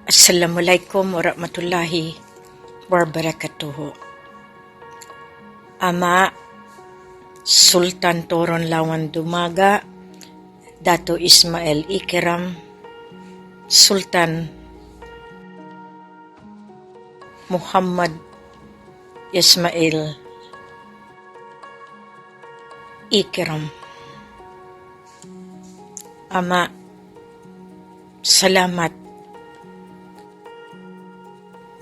Assalamualaikum warahmatullahi wabarakatuh. Ama Sultan Toron Lawan Dumaga, Dato Ismail Ikram, Sultan Muhammad Ismail Ikram. Ama, salamat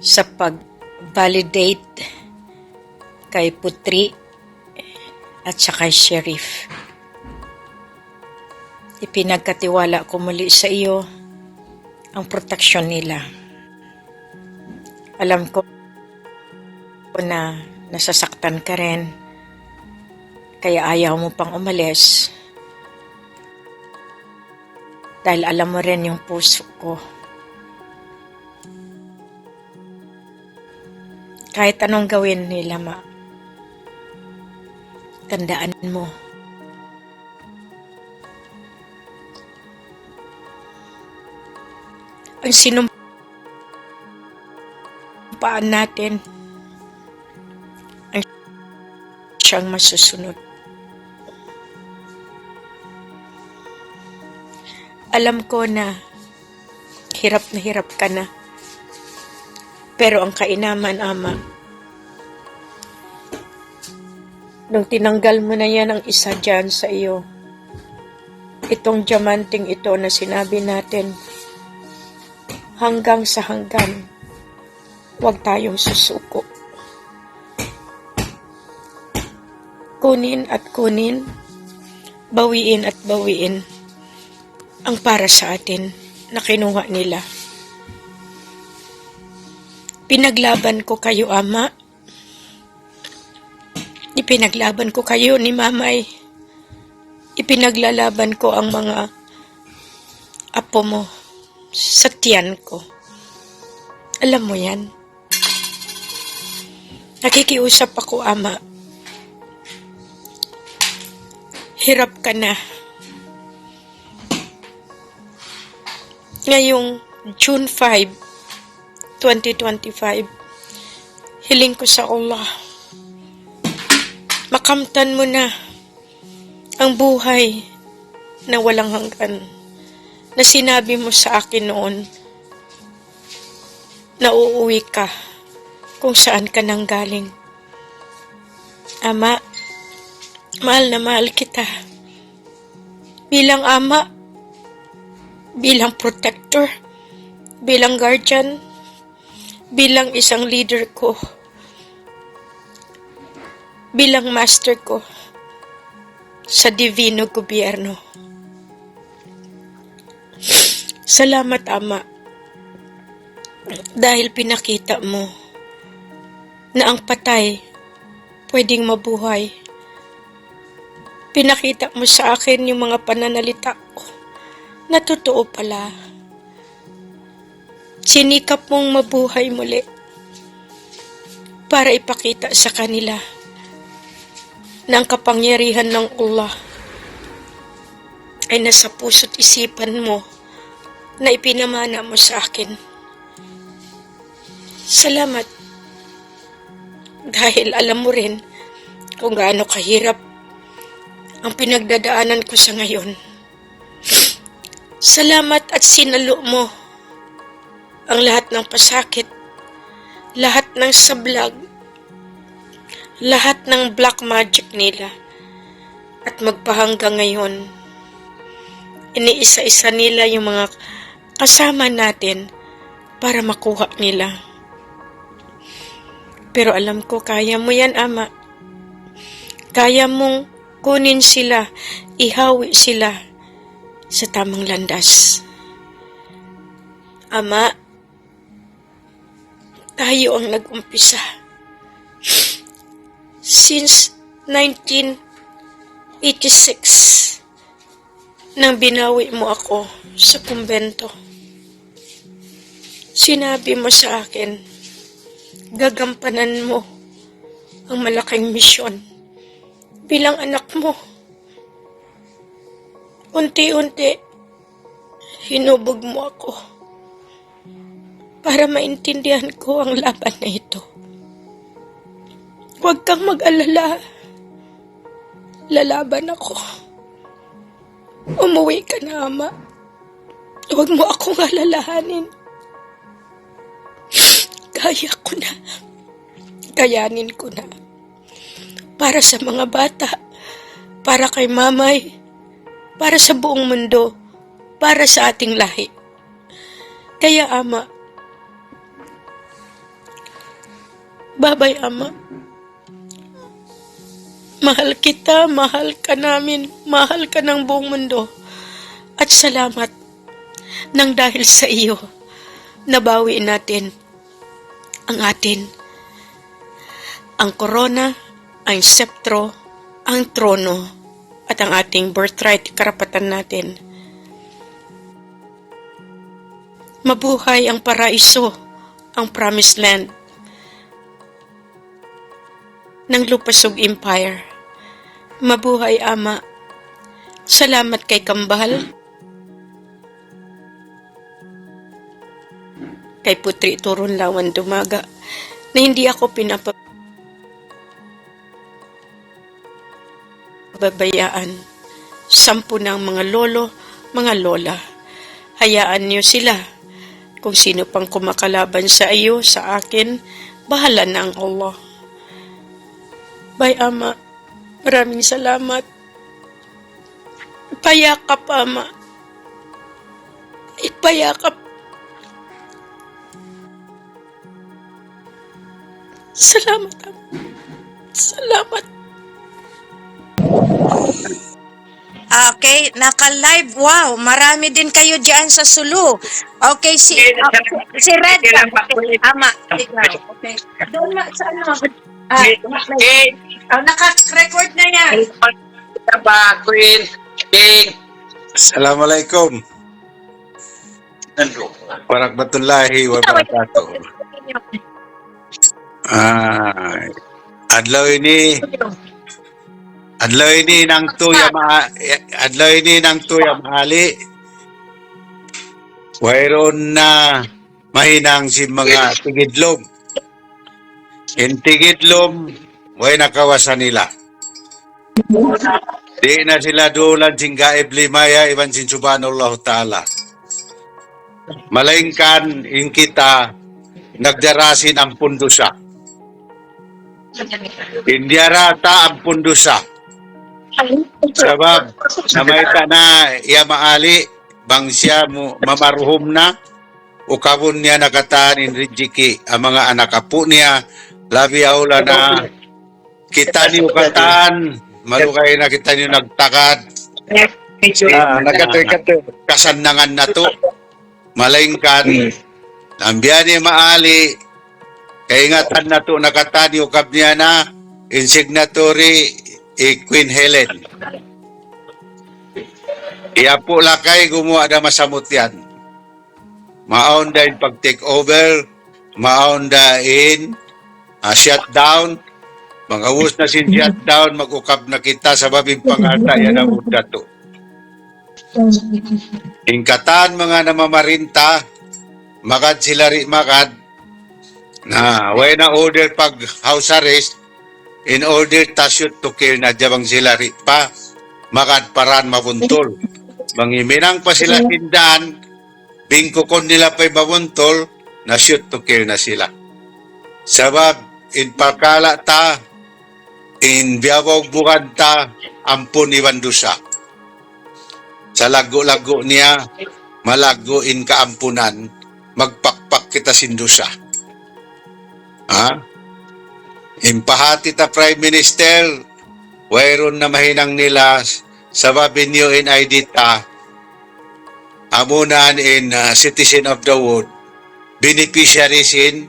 sa pag-validate kay Putri at saka Sheriff. Ipinagkatiwala ko muli sa iyo ang proteksyon nila. Alam ko na nasasaktan ka rin, kaya ayaw mo pang umalis. Dahil alam mo rin yung puso ko. Kahit anong gawin nila, tandaan mo. Ang sinumpaan natin ang siyang masusunod. Alam ko na hirap ka na. Pero ang kainaman, Ama, nung tinanggal mo na yan ang isa dyan sa iyo, itong diamanting ito na sinabi natin, hanggang sa hanggan, huwag tayong susuko. Kunin at kunin, bawiin at bawiin ang para sa atin na kinuha nila. Pinaglaban ko kayo, Ama. Ipinaglaban ko kayo ni Mamay. Ipinaglalaban ko ang mga apo mo sa tiyan ko. Alam mo yan. Nakikiusap ako, Ama. Hirap ka na. Ngayong June 5, 2025, hiling ko sa Allah, makamtan mo na ang buhay na walang hanggan na sinabi mo sa akin noon na uuwi ka kung saan ka nang galing. Ama, mahal na mahal kita. Bilang ama, bilang protector, bilang guardian, bilang isang leader ko, bilang master ko sa divino gobyerno. Salamat, Ama, dahil pinakita mo na ang patay pwedeng mabuhay. Pinakita mo sa akin yung mga pananalita ko na totoo pala. Sinikap mong mabuhay muli para ipakita sa kanila na ang kapangyarihan ng Allah ay nasa puso't isipan mo na ipinamana mo sa akin. Salamat dahil alam mo rin kung gaano kahirap ang pinagdadaanan ko sa ngayon. Salamat at sinalo mo ang lahat ng pasakit, lahat ng sablag, lahat ng black magic nila. At magpahanggang ngayon, iniisa-isa nila yung mga kasama natin para makuha nila. Pero alam ko, kaya mo yan, Ama. Kaya mong kunin sila, ihawi sila sa tamang landas. Ama, tayo ang nag-umpisa. Since 1986, nang binawi mo ako sa kumbento, sinabi mo sa akin, gagampanan mo ang malaking misyon bilang anak mo. Unti-unti, hinubog mo ako. para maintindihan ko ang laban na ito. Huwag kang mag-alala. Lalaban ako. Umuwi ka na, Ama. Huwag mo akong alalahanin. Kaya ko na. Kayanin ko na. Para sa mga bata, para kay Mamay, para sa buong mundo, para sa ating lahi. Kaya, Ama, babay, Ama. Mahal kita, mahal ka namin, mahal ka ng buong mundo. At salamat nang dahil sa iyo, nabawi natin ang atin. Ang korona, ang septro, ang trono, at ang ating birthright, karapatan natin. Mabuhay ang paraiso, ang promised land ng Lupasug Empire. Mabuhay, Ama. Salamat kay Kambal, kay Putri Turun Lawan Dumaga, na hindi ako pinapabayaan. 10 ng mga lolo, mga lola. Hayaan niyo sila. Kung sino pang kumakalaban sa iyo, sa akin, bahala na ang Allah. Bye, Ama. Maraming salamat. Payakap, Ama. Ipayakap. Salamat, Ama. Salamat. Okay, naka-live. Wow, marami din kayo diyan sa Sulu. Okay, si Red. Ama, ikaw. Okay. Doon na sa ano? Naka-record na yan. Assalamualaikum warahmatullahi wabarakatuh. Adlaw ini nang tuya maali. Wayron na mahinang si mga tigidlom. In tigidlom, way nakawasan nila. Di na sila dulan sing gaib limaya iban sin subhanallah ta'ala. Malaingkan in kita nagdarasin ang pundusa. Indiarata ang pundusa. Sabab namaita na iya maali bang siya mamaruhom na o kabun niya nakataan in rijiki ang mga anak apo niya labi aula na kita niyo kataan malukay na kita niyo nagtakad kasanangan na to malaingkan ang biyani maali kaingatan na to nakataan niyo kab niya na in signatory Queen Helen iapo lakay gumawa na masamot yan maon din pag take over maon din shutdown mga us na sin shutdown mag-ukap na kita sa babing pangata yan ang muda to ingkatan mga namamarinta magad sila makad na way na order pag house arrest in order to shoot to kill na jabang sila pa magad paran mabuntol mangiminang pa sila tindahan bingkukon nila pa'y mabuntol na shoot to kill na sila sabab in pagkala ta in biyawag bukad ta ampun iwan dusa sa lago-lago niya malago in kaampunan magpakpak kita sindusa impahati ta Prime Minister wayron na mahinang nila sabab inyo in ID ta amunan in citizen of the world beneficiaries in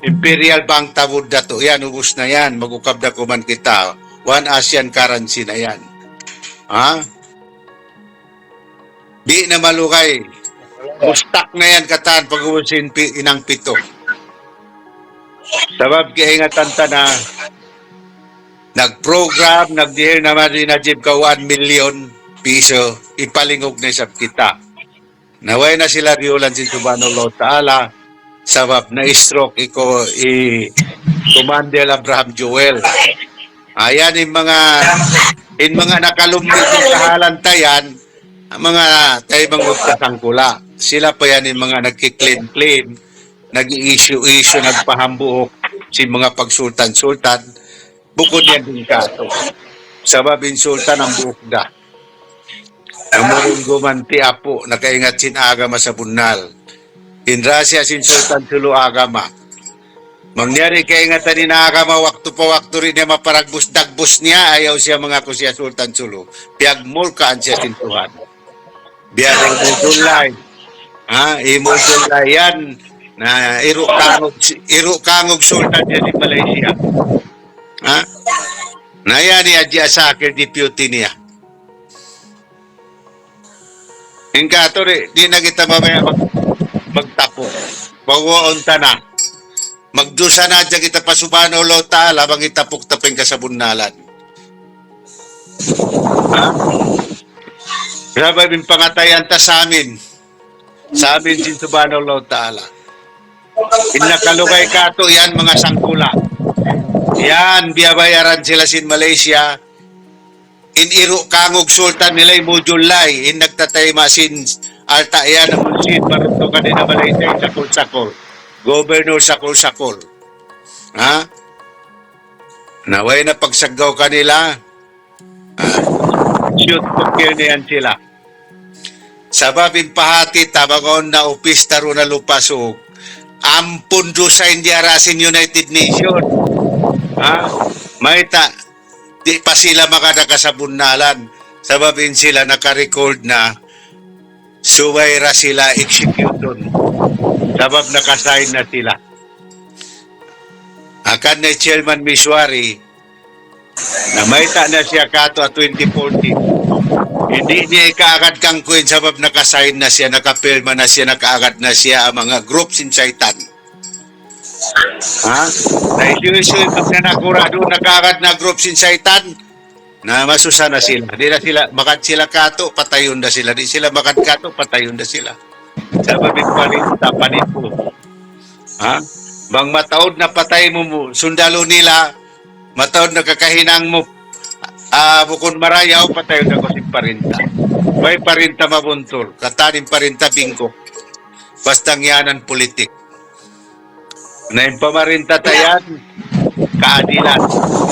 Imperial Bank Tawud dato yan ubus na yan magukab na kuman kita one ASEAN currency na yan di na malukay mustak na yan kataan pag-ubusin inang pito sabab kaingatan ta na nag-program nagdihir naman rin na jib ka 1 million piso ipalingog na isap kita naway na sila riulan si subhanallah ta'ala sabab na stroke Commander Abraham Joel. Ayan yung mga nakalumit ng kahalantayan, ang mga tayo magkasangkula. Sila pa yan yung mga nagkiklaim-claim, nag-i-issue, nagpahambuok si mga pagsultan-sultan. Bukod yan din kato. Sabab insultan ang buok da. Namuring gumanti apo, nakaingat sin agama sa bunal. In Russia sin sultan sulo agama. Mangyari kaingatan ni na agama, waktu pa waktu rin niya maparagbus-dagbus niya, ayaw siya mga kusya sultan sulo. Piagmulkaan siya sin Tuhan. Biar imudulay. Imudulay yan. Na irukangog sultan niya di Malaysia. Na yan ni Haji Asakir deputy niya. Hingga to di na kita mamaya magtapo. Bawaon ta na. Magdusa na dyan kita pasubano lo ta'ala bang itapok-tapeng ka sa bunnalan. Grabe yung pangatayan ta sa amin. Sa amin sin subano lo ta'ala. Inakalugay ka to yan mga sangkula. Yan, biyabayaran sila sin Malaysia. Iniru kangog sultan nila'y mujulay. Nagtatay masin alta yan ang munsin. Maruto ka din na Malaysia sakol-sakol. Governor sakol-sakol. Naway na pagsagaw kanila. Shoot to kill niyan sila. Sababin pahati tabangon na upistaro na lupasog. Ampun do sa India Rasin United Nation. Maita, di pa sila makadakasabunalan. Sababin sila naka-record na suwayra sila execution. Sabab nakasign na sila. Akan na Chairman Miswari, na maita na siya kato at 2014. Hindi niya kaagad kang kuin sabab nakasign na siya, nakapirma na siya, nakaagad na siya ang mga groups in Saitan. Na-issue pag nanakura doon, nakaagad na groups in Saitan, na masusa na sila. Di na sila, makad sila kato, patayon na sila. Di sila makad kato, patayon na sila. Sababit pa rin tapanin po. Bang mataod na patay mo sundalo nila, mataod na kakahinang mo, bukod marayaw, patayon na ko si parinta. May parinta mabuntol, katanin parinta bingko. Bastang yanan politik. Na yung pamarinta tayan, kaadilan,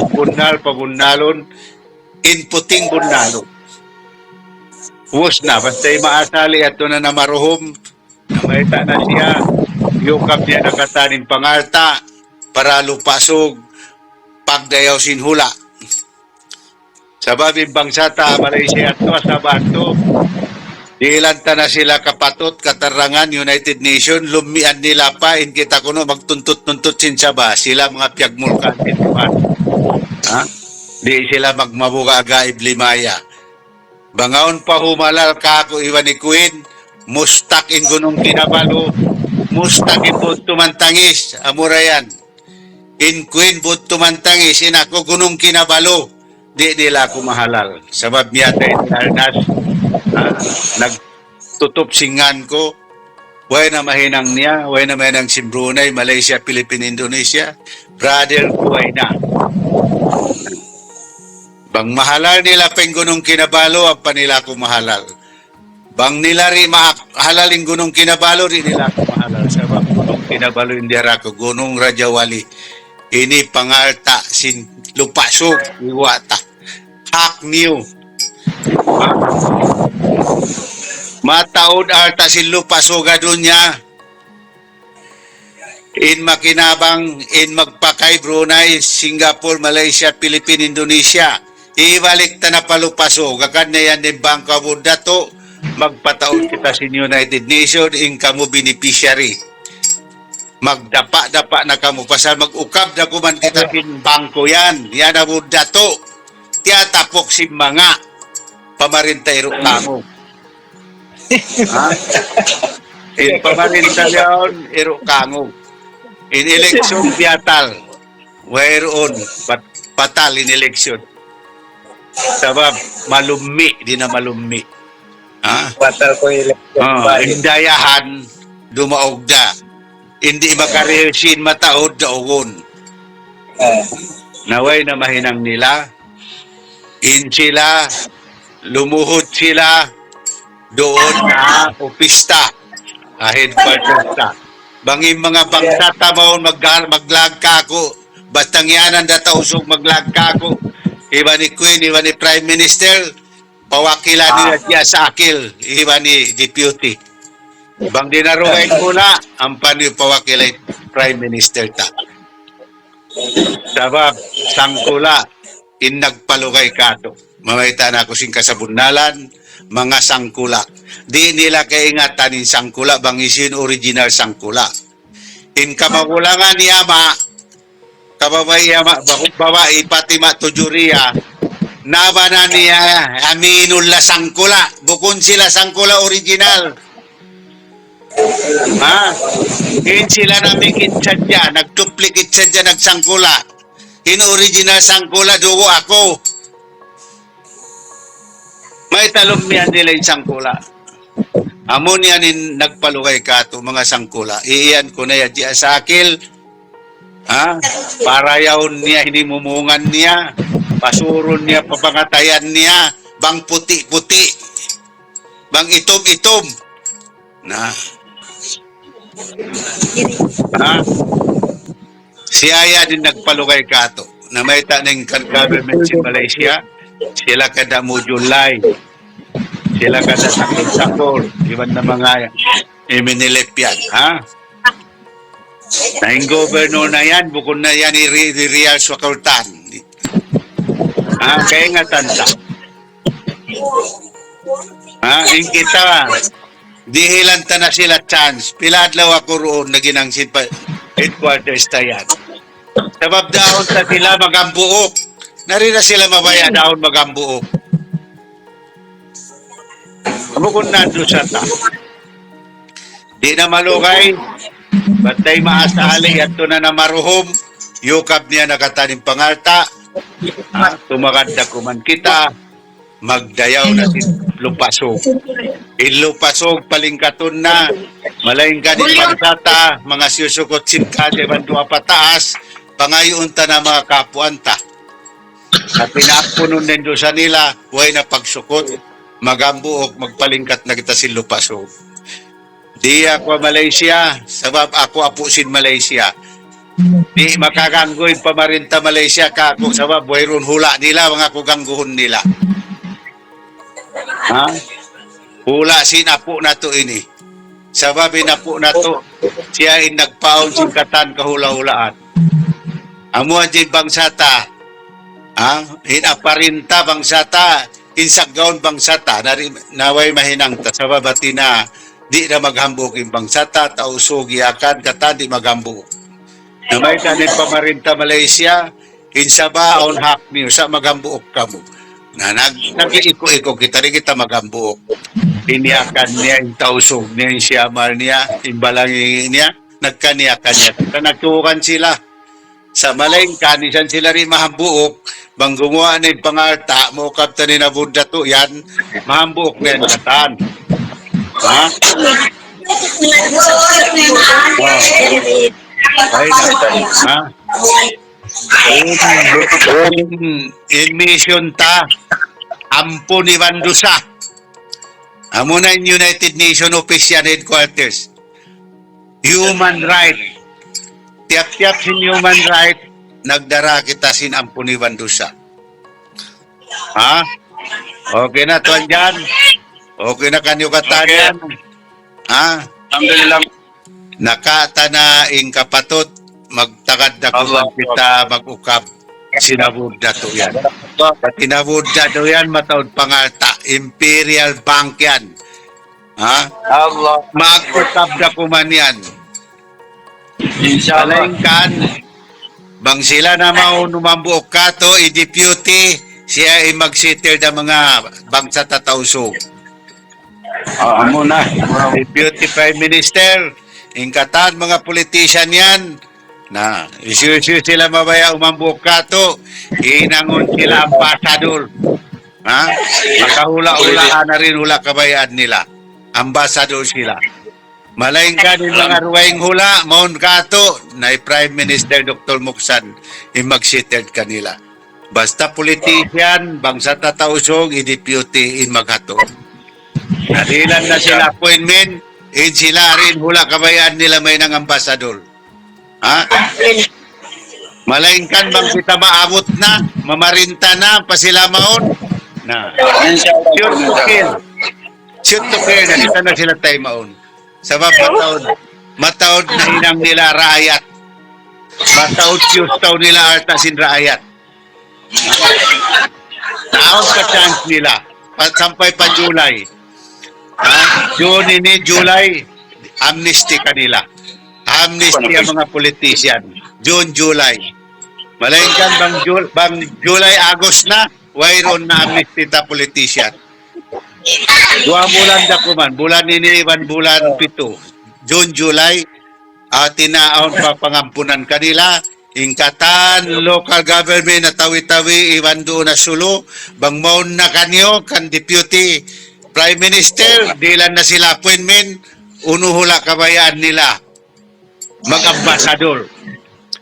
bunal, pabunalon, inputing bunalon. Huwos na, basta yung maasali at doon na namaruhom, na maita na siya, yukap niya nakatanin pangalta, para lupasog, pagdayaw sinhula. Sababing bangsata, Malaysia at to, sa bato, dilanta na sila kapatot, katarangan, United Nation, lumian nila pa, in kita kuno, magtuntut-tuntut sinsaba, sila mga piyagmulkan, di sila magmabuga agaib limaya. Bangaon pa humalal ka ako iwan ni Queen, mustak in gunong kinabalo, mustak in buot tumantangis, amura yan. In Queen buot tumantangis, in ako gunong kinabalo, di nila ako mahalal. Sabab niya tayo narnas, nagtutup singan ko, way na mahinang niya, way na mahinang si Brunei, Malaysia, Philippines, Indonesia, brother ko ay na. Bang mahalal nila penggunong kinabalo, ang panila ko mahalal. Bang nila rin mahalaling gunong kinabalo, rin nila ko mahalal. Sabab gunong kinabalo, hindi ako gunong Rajawali. Ini pangalta, sin lupasog, iwata. Hak new. Mataod alta sin lupasog adunya. In makinabang, in magpakay, Brunei, Singapore, Malaysia, Philippines, Indonesia. Ibalik ta na palupaso, gagan na yan ng Bangka Buddha to, magpataon kita sa United Nations, in kamo beneficiary. Magdapa-dapa na kamo, pasal mag-ukab na kuman kita in bangko yan, yan na Buddha to, tiyatapok si mga pamarinta iro kamo. In pamarinta yan, iro kamo. In election, piatal, whereon, patal in election. Sabab, malumi, di na malumi. Batal ko election. Indayahan, dumaog da. hindi makaresin mataod daogon. Naway na mahinang nila, in sila, lumuhod sila doon na opista, headquarters ta. Bangin mga bangsa tamaw maglagka ko, basta ngyanan data usog maglagka ko. Iba ni Queen, iba ni Prime Minister, pawakilan nila siya sa akil, iba ni Deputy. Bang dinaruin ko na, ang panyo pawakilay Prime Minister ta. Sabab, sangkula, in nagpalugay kato. Mamayta na ako sing kasabunnalan, mga sangkula. Di nila kaingatan in sangkula, bang isin original sangkula. In kamagulangan ni Ama, kababay Ama, bakit babae, pati matujuriya, nabana niya, aminul la sangkula, bukon sila sangkula original. Ha? In sila namikit sadya, nagduplicate sadya, nagsangkula. In original sangkula, dugo ako. May talong niyan nila yung sangkula. Amon yan in nagpalugay ka to mga sangkula. Iiyan ko na yan diya sa akil. Ha? Para yaon niya, hinimumungan niya. Pasuron niya, papangatayan niya. Bang puti-puti. Bang itom-itom. Na. Ha? Siya din nagpalugay ka to. Na may tanong government si Malaysia. Sila kada mo July. Sila kada sakol-sakol. Iban na mga iminilip yan. Ha? Naing governor na yan. Bukod na yan ni Real Swakultan. Ha? Kaya nga tanda. Ha? Yung kita, dihilanta na sila chance. Piladlaw ako roon na ginangsin pa headquarters na yan. Sabab daon sa sila magambuok. Narina sila mabaya daon magambuok. Bukod na doon sa ta. Di na malugay. Batay maasali at na maruhom. Yukab niya nakatanim pangalta. Tumakad na kuman kita. Magdayaw na si lupasog. Ilupasog palingkaton na. Malaing ganit pagsata. Mga siyusukot simkade bandua pataas. Pangayon ta na mga kapuanta. At pinapunon din doon sa nila. Huwag na pagsukot. Magambuok, magpalingkat na kita si lupasog. Di ako Malaysia. Sabab ako apusin Malaysia. Di makaganggoy pamarinta Malaysia ka ako. Sabab wayron hula nila. Mga kugangguhon nila. Ha? Hula sinapo na to ini. Sabab inapo na to. Siya ay nagpaon singkatan kahula-hulaan. Amuan din bangsata. Ha? Inaparinta bangsata. Insagaon bangsata. Naway mahinang ta. Sabab ati na di na maghambuk yung bangsata. Tausog yakan kata di maghambuk. Namay tanin pamarinta Malaysia. Insabaon hakmi. Sa maghambuk ka mo. Na nag-iiko-iko kita rin kita magambuok. Iniakan niya, yung tausog niya, yung siyamal niya, yung balangin niya, nagkaniakan niya. Nagtukan sila. Sa malayng kanisan sila rin mahambuok, bang gumawa na yung pangarta, mo kapta ni na Buddha to, yan, mahambuok na yan katan. Ha? Wow. Ay, ha? In mission ta ampo ni Bandusa amo na yung United Nations Official Headquarters human right tiap-tiap sin human right nagdara kita sin ampo ni Bandusa ha okay na tuan dyan okay na kanyo katanan ha alhamdulillah nakata na ing kapatot magtagad na kuman kita mag-ukap sinabud na to yan. Sinabud na to yan, mataod pangalta. Imperial Bank yan. Ha? Mag-ukap na kuman yan. Palengkan, bang sila na maunumambuok ka to, i-deputy, siya ay mag-sitter na mga bangsa tatausog. Amo na. Deputy Prime Minister, ingkatan mga politician yan, na isu sila mabaya umambok ka to inangon sila ambasador ha makahula-hulaan na rin hula kabayaan nila ambasador sila Malaing ka din mga ruwaing hula, maun kato, na Prime Minister Dr. Muksan, imag-seated kanila. Basta politician, bangsa tatausog, i-deputy in maghato. Nadilan na sila appointment, in sila rin hula kabayan nila may ng ambasador. Ha? Malaing kan bang kita maabot na, mamarinta na, pasilamaon na. Shoot to kill. Shoot to kill, nakita na sila tayo maon. Sa mataod na hinang nila raayat. Mataod yustaw nila artasin raayat. Taon ka chance nila. Sampay pa July. June ini July, amnesty kanila. Amnesty ang mga politician. June, July. Malaingkan bang July, August na, wayron na amnesty ta politician. 2 bulan da kuman, bulan ini iban bulan 7. June, July, tinaon pa pangampunan kanila. Ingkatan, local government na tawi-tawi, iban doon na sulo, bang maun na kanyo, kan deputy prime minister, dilan na sila appointment, unuhula kabayaan nila, mag-ambasador.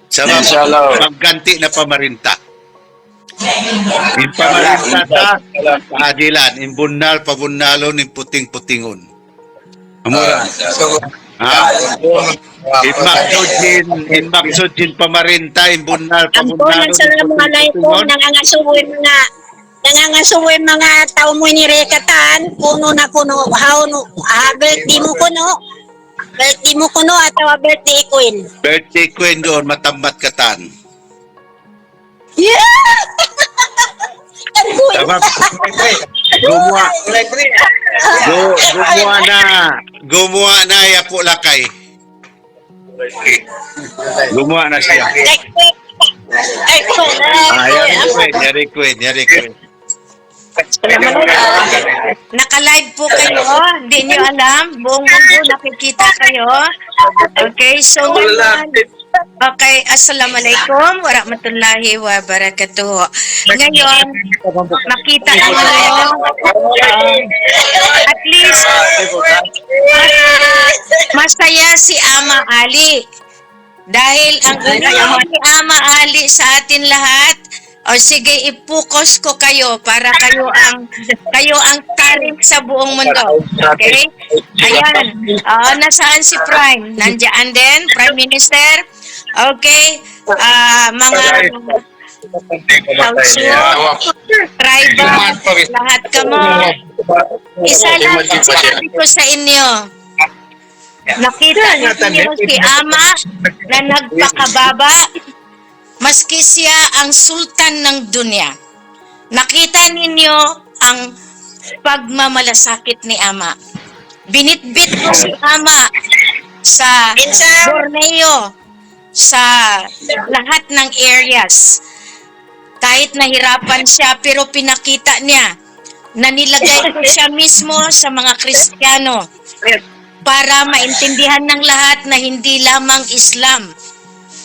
Sa magganti na pamarinta. In pamarinta ta, paadilan, in bunal, pabunalon, in puting-putingon. Amura. In maksud din pamarinta, in bunal, Ang pabunalon, tunan sa mga laipon, nangangasuwi mga tao mo ni Rekatan, kuno na kuno, birthday mo kuno, atawa birthday queen. birthday queen doon, matambat katan. Yeah! Sabab, gumawa na yapo lakay. Gumawa na siya. Yari queen. Naka-live po kayo. Hindi nyo alam. Buong mundo nakikita kayo. Okay, so ngayon. Okay, assalamualaikum warahmatullahi wabarakatuh. Ngayon, makita nyo at least masaya si Ama Ali. Dahil ang ginawa ni Ama Ali sa atin lahat, o sige, i-focus ko kayo para kayo ang tarik sa buong mundo. Okay? Ayan. Nasaan si Prime? Nandiyan din, Prime Minister. Okay. Mga Kauso, tribal, lahat ka mo. Isa lang ang sabi ko sa inyo. Nakita niyo si Ama na nagpakababa, maski siya ang sultan ng dunya. Nakita ninyo ang pagmamalasakit ni Ama. Binitbit ko si Ama sa Borneo, sa lahat ng areas. Kahit nahirapan siya, pero pinakita niya na nilagay ko siya mismo sa mga Kristiyano para maintindihan ng lahat na hindi lamang Islam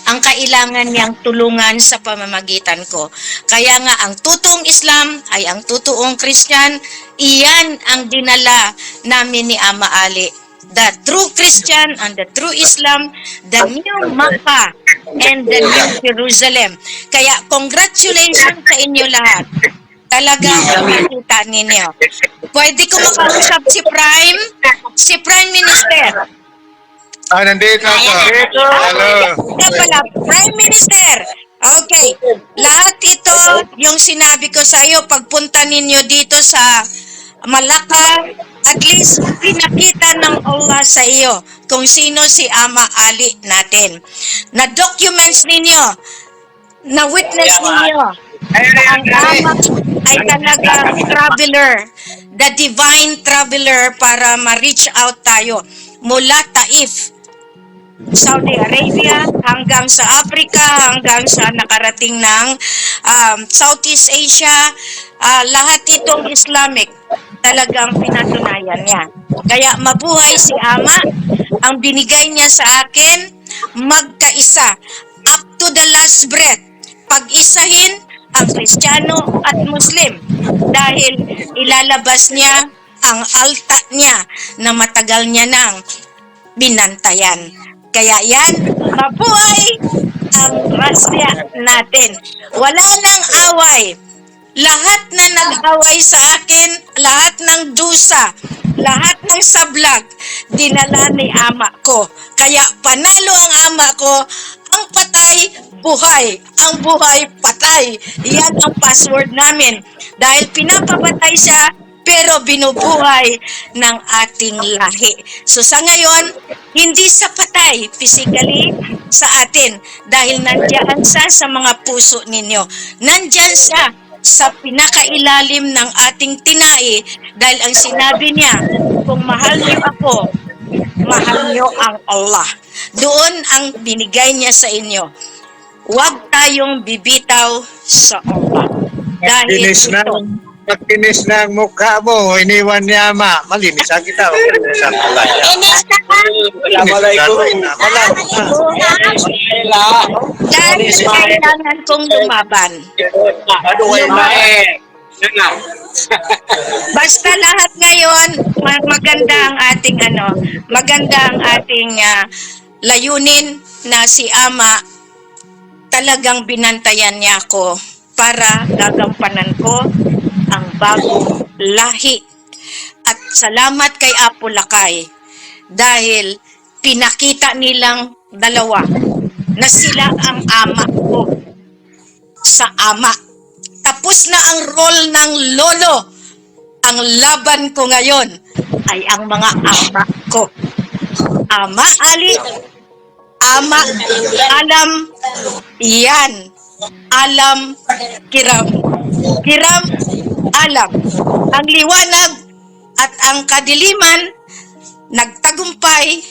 ang kailangan niyang tulungan sa pamamagitan ko. Kaya nga, ang totoong Islam ay ang totoong Christian. Iyan ang dinala namin ni Ama Ali. The true Christian and the true Islam, the new Makkah and the new Jerusalem. Kaya, congratulations sa inyo lahat. Talagang makikita ninyo. Pwede ko makausap si Prime? Si Prime Minister. Nandito ako. Hello. Pala, Prime Minister. Okay. Lahat ito, yung sinabi ko sa iyo, pagpunta ninyo dito sa Malacca, at least pinakita ng Allah sa iyo kung sino si Ama Ali natin. Na-documents ninyo, na-witness ninyo, ang Ama ay talagang traveler, the divine traveler para ma-reach out tayo mula Taif, Saudi Arabia, hanggang sa Africa, hanggang sa nakarating ng Southeast Asia, lahat itong Islamic, talagang pinatunayan niya. Kaya mabuhay si Ama, ang binigay niya sa akin, magkaisa, up to the last breath, pag-isahin ang Kristiyano at Muslim, dahil ilalabas niya ang alta niya na matagal niya nang binantayan. Kaya yan, mabuhay ang grasya natin. Wala nang away. Lahat na nag-away sa akin, lahat ng dusa, lahat ng sablag, dinala ni ama ko. Kaya panalo ang ama ko, ang patay, buhay. Ang buhay, patay. Yan ang password namin. Dahil pinapapatay siya, pero binubuhay ng ating lahi. So sa ngayon, hindi sa patay physically sa atin dahil nandiyan siya sa mga puso ninyo. Nandiyan siya sa pinakailalim ng ating tinai dahil ang sinabi niya, kung mahal niyo ako, mahal niyo ang Allah. Doon ang binigay niya sa inyo. Huwag tayong bibitaw sa Allah. Dahil ito, Pagkinis na ang mukha mo, iniwan niya ama. Malinis ang kita. Sa malaya. Inis na ka. dahil kailangan kong lumaban. Basta lahat ngayon, maganda ang ating maganda ang ating layunin na si Ama talagang binantayan niya ako para gagampanan ko ang bagong lahi. At salamat kay Apo Lakay dahil pinakita nilang dalawa na sila ang ama ko sa ama. Tapos na ang role ng lolo. Ang laban ko ngayon ay ang mga ama ko. Ama Ali, Ama Alam, yan. Alam, Kiram. Kiram, Alam. Ang liwanag at ang kadiliman, nagtagumpay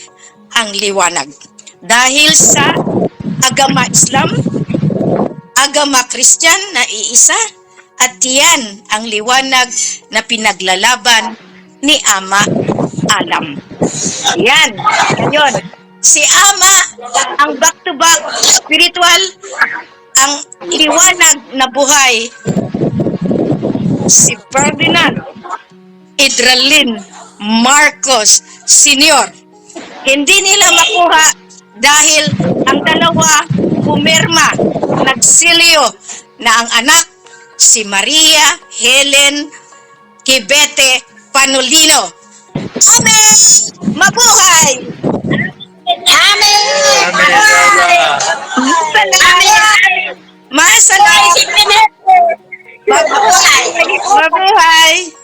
ang liwanag. Dahil sa agama Islam, agama Christian na iisa, at yan ang liwanag na pinaglalaban ni Ama Alam. Yan. Ngayon, si Ama, ang back-to-back spiritual, ang liwanag na buhay, si Ferdinand Idralin Marcos Sr. Hindi nila makuha dahil ang dalawa pumirma, nagsilyo na ang anak si Maria Helen Kibete Panolino. Amen! Mabuhay! Amen. Masalamat! Mabuhay! Mabuhay!